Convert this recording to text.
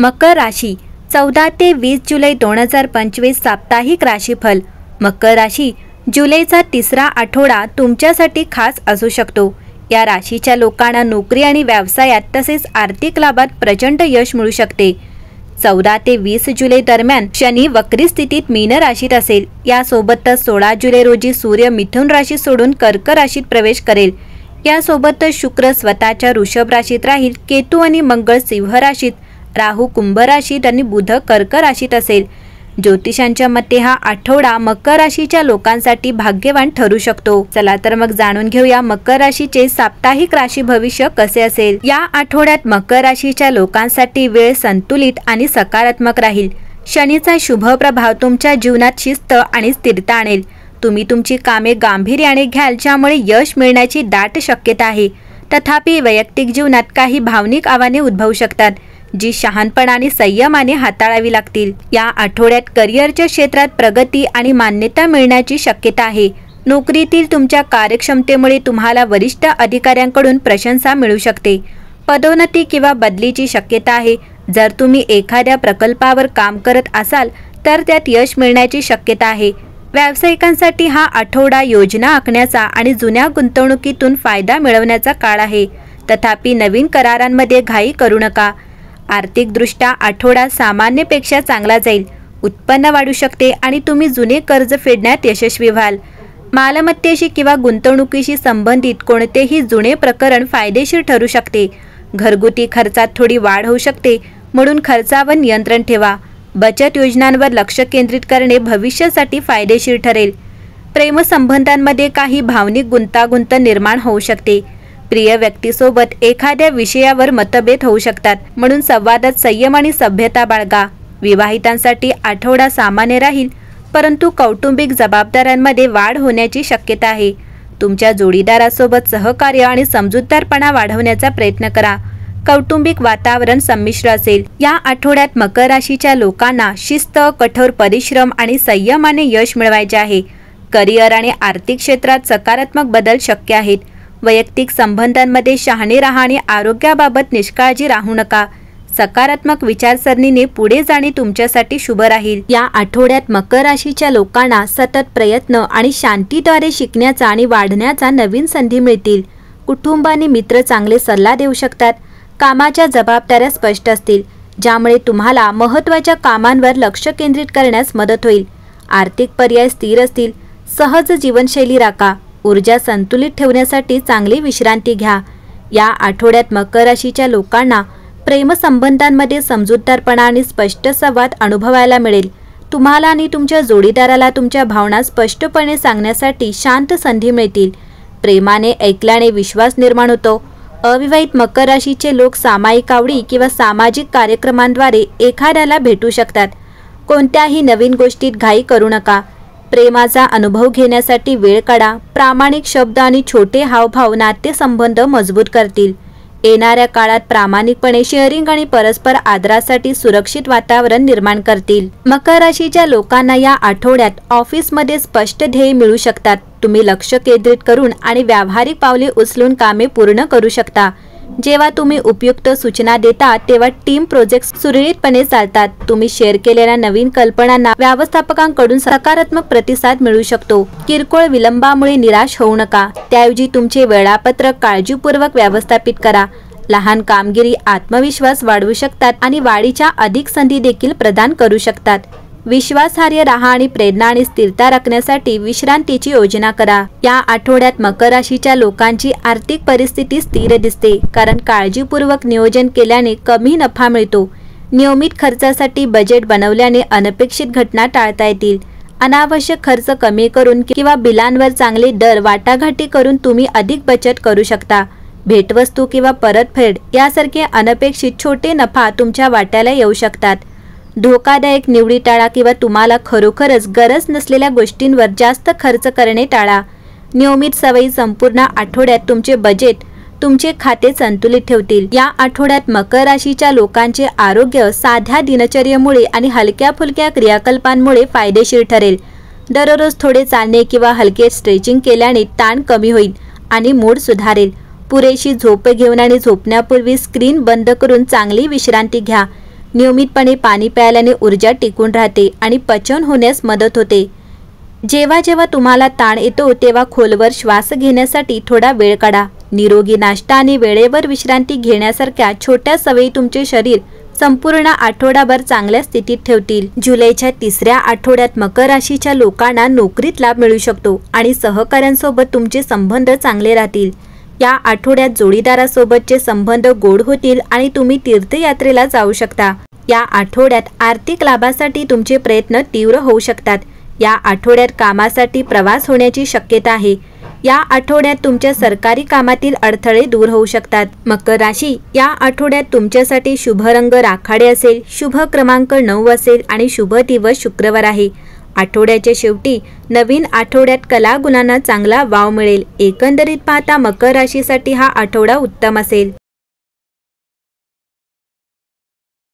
मकर राशी 14 ते 20 जुलै 2025 साप्ताहिक राशीफल। मकर राशी जुलैचा तिसरा आठवडा तुमच्यासाठी खास असू शकतो। या राशीच्या लोकांना नोकरी आणि व्यवसायात तसेच आर्थिक लाभात प्रचंड यश मिळू शकते। 14 ते 20 जुलै दरम्यान शनी वक्री स्थितीत मीन राशीत असेल। यासोबतच 16 जुलै रोजी सूर्य मिथुन राशी सोडून कर्क राशीत प्रवेश करेल। यासोबतच शुक्र स्वतःच्या वृषभ राशीत राहील। केतू आणि मंगळ सिंह राशीत, राहू कुंभ राशीत आणि बुध कर्क राशीत असेल। ज्योतिषांच्या मते हा आठवडा मकर राशीच्या लोकांसाठी भाग्यवान ठरू शकतो। चला तर मग जाणून घेऊया मकर राशीचे साप्ताहिक राशी भविष्य कसे असेल। या आठवड्यात मकर राशीच्या लोकांसाठी वेळ संतुलित आणि सकारात्मक राहील। शनीचा शुभ प्रभाव तुमच्या जीवनात शिस्त आणि स्थिरता आणेल। तुम्ही तुमची कामे गांभीर्याने घ्याल, ज्यामुळे यश मिळण्याची दाट शक्यता आहे। तथापि वैयक्तिक जीवनात काही भावनिक आव्हाने उद्भवू शकतात, जी शहाणपण आणि संयमाने हाताळावी लागतील। या आठवड्यात करिअरच्या क्षेत्रात प्रगती आणि मान्यता मिळण्याची शक्यता आहे। नोकरीतील तुमच्या कार्यक्षमतेमुळे तुम्हाला वरिष्ठ अधिकाऱ्यांकडून प्रशंसा मिळू शकते। पदोन्नती किंवा बदलीची शक्यता आहे। जर तुम्ही एखाद्या प्रकल्पावर काम करत असाल तर त्यात यश मिळण्याची शक्यता आहे। व्यावसायिकांसाठी हा आठवडा योजना आखण्याचा आणि जुन्या गुंतवणुकीतून फायदा मिळवण्याचा काळ आहे। तथापि नवीन करारांमध्ये घाई करू नका। आर्थिकदृष्ट्या आठवडा सामान्यपेक्षा चांगला जाईल। उत्पन्न वाढू शकते आणि तुम्ही जुने कर्ज फेडण्यात यशस्वी व्हाल। मालमत्तेशी किंवा गुंतवणुकीशी संबंधित कोणतेही जुने प्रकरण फायदेशीर ठरू शकते। घरगुती खर्चात थोडी वाढ होऊ शकते, म्हणून खर्चावर नियंत्रण ठेवा। बचत योजनांवर लक्ष केंद्रित करणे भविष्यासाठी फायदेशीर ठरेल। प्रेमसंबंधांमध्ये काही भावनिक गुंतागुंत निर्माण होऊ शकते। प्रिय व्यक्तीसोबत एखाद्या विषयावर मतभेद होऊ शकतात, म्हणून संवादात संयम आणि सभ्यता बाळगा। विवाहितांसाठी आठवडा सामान्य राहील, परंतु कौटुंबिक जबाबदाऱ्यांमध्ये वाढ होण्याची शक्यता आहे। तुमच्या जोडीदारासोबत सहकार्य आणि समजूतदारपणा वाढवण्याचा प्रयत्न करा। कौटुंबिक वातावरण संमिश्र असेल। या आठवड्यात मकर राशीच्या लोकांना शिस्त, कठोर परिश्रम आणि संयमाने यश मिळवायचे आहे। करिअर आणि आर्थिक क्षेत्रात सकारात्मक बदल शक्य आहेत। वैयक्तिक संबंधांमध्ये शहाणे राहा आणि आरोग्याबाबत निष्काळजी राहू नका। सकारात्मक विचारसरणीने पुढे जाणे तुमच्यासाठी शुभ राहील। या आठवड्यात मकर राशीच्या लोकांना सतत प्रयत्न आणि शांतीद्वारे शिकण्याचा आणि वाढण्याचा नवीन संधी मिळतील। कुटुंब आणि मित्र चांगले सल्ला देऊ शकतात। कामाच्या जबाबदाऱ्या स्पष्ट असतील, ज्यामुळे तुम्हाला महत्त्वाच्या कामांवर लक्ष केंद्रित करण्यास मदत होईल। आर्थिक पर्याय स्थिर असतील। सहज जीवनशैली राखा। ऊर्जा संतुलित ठेवण्यासाठी चांगली विश्रांती घ्या। या आठवड्यात मकर राशीच्या लोकांना प्रेमसंबंधांमध्ये समजूतदारपणा आणि स्पष्ट संवाद अनुभवायला मिळेल। तुम्हाला आणि तुमच्या जोडीदाराला तुमच्या भावना स्पष्टपणे सांगण्यासाठी शांत संधी मिळतील। प्रेमाने ऐकल्याने विश्वास निर्माण होतो। अविवाहित मकर राशीचे लोक सामायिक आवडी किंवा सामाजिक कार्यक्रमांद्वारे एखाद्याला भेटू शकतात। कोणत्याही नवीन गोष्टीत घाई करू नका। प्रेमाचा अनुभव घेण्यासाठी वेळ काढा। प्रामाणिक शब्द आणि छोटे हावभाव नातेसंबंध मजबूत करतील। येणाऱ्या काळात प्रामाणिकपणे शेअरिंग आणि परस्पर आदरासाठी सुरक्षित वातावरण निर्माण करतील। मकर राशीच्या लोकांना या आठवड्यात ऑफिसमध्ये स्पष्ट ध्येय मिळू शकतात। तुम्ही लक्ष केंद्रित करून आणि व्यावहारिक पावले उचलून कामे पूर्ण करू शकता। जेव्हा तुम्ही उपयुक्त सूचना देता तेव्हा टीम प्रोजेक्ट सुरळीतपणे चालतात। तुम्ही शेअर केलेल्या नवीन कल्पनांना व्यवस्थापकांकडून सकारात्मक प्रतिसाद मिळू शकतो। किरकोळ विलंबामुळे निराश होऊ नका। त्याऐवजी तुमचे वेळापत्रक काळजीपूर्वक व्यवस्थापित करा। लहान कामगिरी आत्मविश्वास वाढवू शकतात आणि वाढीच्या अधिक संधी देखील प्रदान करू शकतात। विश्वासार्ह राहा आणि प्रेरणा आणि स्थिरता राखण्यासाठी विश्रांतीची योजना करा। या आठवड्यात मकर राशीच्या लोकांची आर्थिक परिस्थिती स्थिर दिसते, कारण काळजीपूर्वक नियोजन केल्याने कमी नफा मिळतो। नियमित खर्चासाठी बजेट बनवल्याने अनपेक्षित घटना टाळता येतील। अनावश्यक खर्च कमी करून किंवा बिलांवर चांगले दर वाटाघाटी करून तुम्ही अधिक बचत करू शकता। भेटवस्तू किंवा परतफेड यासारखे अनपेक्षित छोटे नफा तुमच्या वाट्याला येऊ शकतात। धोकादायक निवडी टाळा किंवा तुम्हाला खरोखरच गरज नसलेल्या गोष्टींवर जास्त खर्च करणे टाळा। नियमित सवयी संपूर्ण आठवड्यात तुमचे बजेट तुमचे खाते संतुलित ठेवतील। या आठवड्यात मकर राशीच्या लोकांचे आरोग्य साध्या दिनचर्येमुळे आणि हलक्या फुलक्या क्रियाकल्पांमुळे फायदेशीर ठरेल। दररोज थोडे चालणे किंवा हलके स्ट्रेचिंग केल्याने ताण कमी होईल आणि मूड सुधारेल। पुरेशी झोप घेऊन आणि झोपण्यापूर्वी स्क्रीन बंद करून चांगली विश्रांती घ्या। नियमितपणे पाणी प्यायल्याने ऊर्जा टिकून राहते आणि पचन होण्यास मदत होते। जेव्हा जेव्हा तुम्हाला ताण येतो तेव्हा खोलवर श्वास घेण्यासाठी थोडा वेळ काढा। निरोगी नाश्ता आणि वेळेवर विश्रांती घेण्यासारख्या छोट्या सवयी तुमचे शरीर संपूर्ण आठवडाभर चांगल्या स्थितीत ठेवतील। जुलैच्या तिसऱ्या आठवड्यात मकर राशीच्या लोकांना नोकरीत लाभ मिळू शकतो आणि सहकाऱ्यांसोबत तुमचे संबंध चांगले राहतील। या आठवड्यात जोडीदारासोबतचे संबंध गोड होतील आणि तुम्ही तीर्थयात्रेला जाऊ शकता। या आठवड्यात आर्थिक लाभासाठी तुमचे प्रयत्न तीव्र होऊ शकतात। या आठवड्यात कामासाठी प्रवास होण्याची शक्यता आहे। या आठवड्यात तुमच्या सरकारी कामातील अडथळे दूर होऊ शकतात। मकर राशी, या आठवड्यात तुमच्यासाठी शुभ रंग राखाडी असेल, शुभ क्रमांक 9 असेल आणि शुभ दिवस शुक्रवार आहे। आठवड्याच्या शेवटी नवीन आठवड्यात कलागुणांना चांगला वाव मिळेल। एकंदरीत पाहता मकर राशीसाठी हा आठवडा उत्तम असेल।